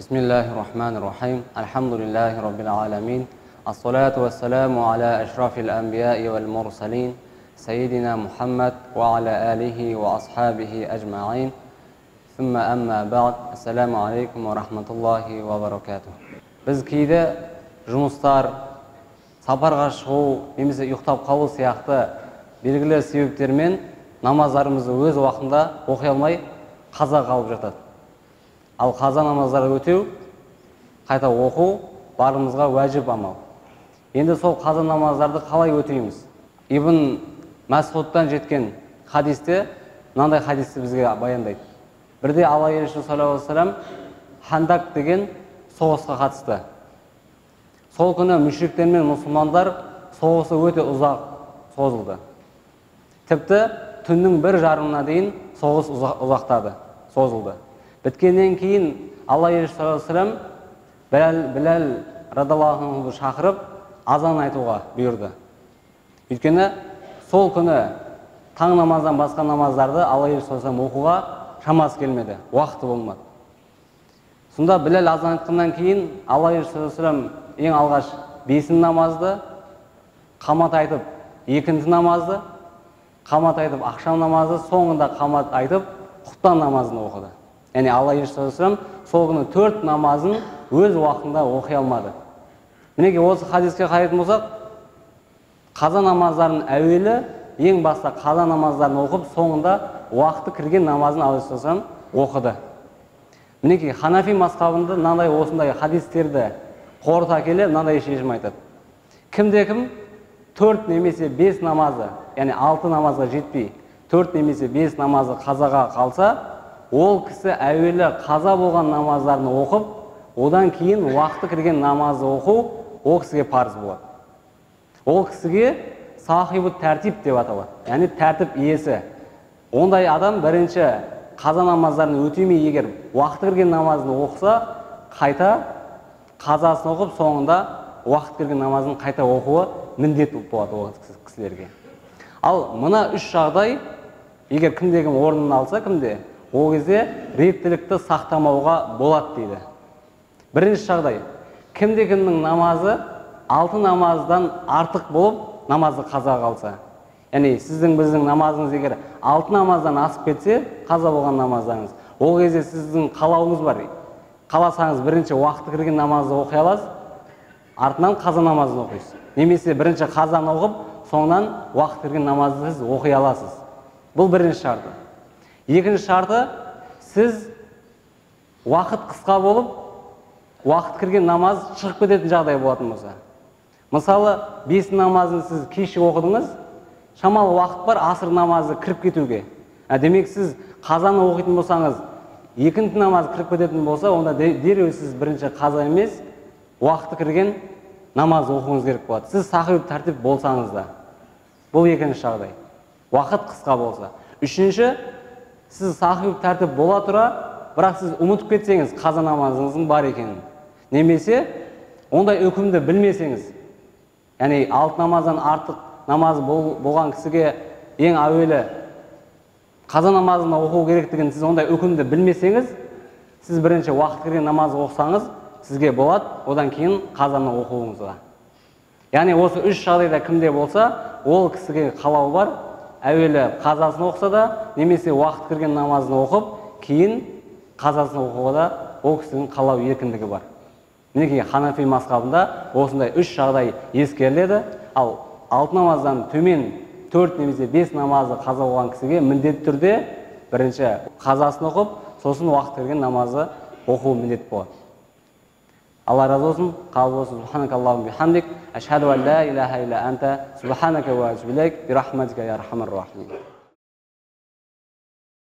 Bismillahirrahmanirrahim. Alhamdulillahi rabbil alamin. As-salatu was-salamu ala ashrafil anbiya'i wal mursalin, sayyidina Muhammad wa ala alihi wa ashabihi ajma'in. Thumma amma ba'd. Assalamu alaikum wa rahmatullahi wa barakatuh. Biz кейде жұмыстар, сапарға шығу, немесе ұйықтап қалу сияқты белгілі себептермен намаздарымызды өз уақытында оқи алмай қаза қалып жатады. Ал қаза намаздарды өтеу, қайта оқу барымызға уәжіп амал. Енді сол қаза намаздарды қалай өтейміз? Ибн Масғудтан жеткен хадисте мынандай хадисті бізге баяндайды. Бірде Алла елшісі саллаллаху алейхи ва саллям Хандак деген соғысқа қатысты. Сол күні мүшриктер мен мұсылмандар соғысы өте ұзақ созылды. Тіпті түннің 1:30-на дейін соғыс ұзақтады, созылды. Біткеннен кейін Алла елшісі саллаллаху алейхи ва саллям Біләл радиаллаху анхуды шақырып азан айтуға бұйырды. Өйткені сол күні таң намаздан басқа намаздарды Алла елшісі саллаллаху алейхи ва саллям оқуға шамасы келмеді, уақыты болмады. Сонда Біләл азан айтқаннан кейін Алла елшісі саллаллаху алейхи ва саллям ең алғаш 5 намазды, қамат айтып 2 намазды, қамат айтып ақшам намазды, соңында қамат айтып құптан намазын оқыды. Яғни Алла елшісі саллаллаху алейхи ва саллям сол күні 4 намазын өз уақытында оқи алмады. Мінеки осы хадиске қарайтын болсақ, қаза намаздарын әуелі ең баста қаза намаздарын оқып, соңында уақыты кірген намазын Алла елшісі саллаллаху алейхи ва саллям оқыды. Мінеки Ханафи мазхабында мынандай осындай хадистерді қорыта келе мынандай шешім айтады. Кімде-кім 4 немесе 5 намазы, яғни 6 намазға жетпей, 4 немесе 5 намазы қазаға қалса, ол кісі әуелі қаза болған намаздарын оқып, одан кейін уақыты кірген намазды оқу ол кісіге парыз болады. Ол кісіге сахибу тәртип деп аталады, яғни тәртіп иесі. Ондай адам бірінші қаза намаздарын өтемей егер уақыты кірген намазын оқыса, қайта қазасын оқып, соңында уақыт кірген намазын қайта оқуы міндет болады ол кісілерге. Ал мына 3 жағдай егер кімде-кім орнын алса, кімде, ол кезде реттілікті сақтамауға болады дейді. Бірінші жағдай, кімде-кімнің намазы 6 намаздан артық болып, намазы қаза қалса. Яғни сіздің біздің намазыңыз егер 6 намаздан асып кетсе, қаза болған намаздарыңыз, ол кезде сіздің қалауыңыз бар. Қаласаңыз бірінші уақыты кірген намазды оқи аласыз, артынан қаза намазын оқисыз. Немесе бірінші қазаны оқып, соңынан уақыт кірген намазды сіз оқи аласыз. Бұл бірінші шарты. Екінші шарты, сіз уақыт қысқа болып, уақыт кірген намаз шығып кететін жағдай болатын болса. Мысалы, 5 намазын сіз кеші оқыдыңыз, шамалы уақыт бар асыр намазы кіріп кетуге. Демек сіз қазаны оқитын болсаңыз, 2 намаз кіріп кететін болса, онда дереу сіз бірінші қаза емес, уақыты кірген намаз оқуыңыз керек болады. Сіз сахиб тәртіп болсаңыз да. Бұл екінші жағдай. Уақыт қысқа болса. Үшінші, сіз сахиб тәртіп бола тұра, бірақ сіз ұмытып кетсеңіз қаза намазыңыздың бар екенін. Немесе ондай үкімді білмесеңіз, яғни 6 намаздан артық намаз болған кісіге ең әуелі қаза намазында оқу керектігін сіз ондай үкімді білмесеңіз, сіз бірінші уақыт кірген намаз оқысаңыз, сізге болады, одан кейін қазаны оқуыңызға. Яғни осы 3 жағдайда кімде болса, ол кісіге қалау бар, әуелі қазасын оқыса да, немесе уақыт кірген намазын оқып, кейін қазасын оқуға да ол кісінің қалау еркіндігі бар. Мінеки Ханафи мазхабында осындай 3 жағдай ескеріледі, ал 6 намаздан төмен 4 немесе 5 намазы қаза болған кісіге міндетті түрде бірінші қазасын оқып, сосын уақыт кірген намазы оқу міндет болады. Алла разы болсын, қабыл болсын. Субханакаллахумма бихамдик, ашхаду ан ла илаха илля анта, субханака ва атубу илейк, бирахматика я архамар рахимин.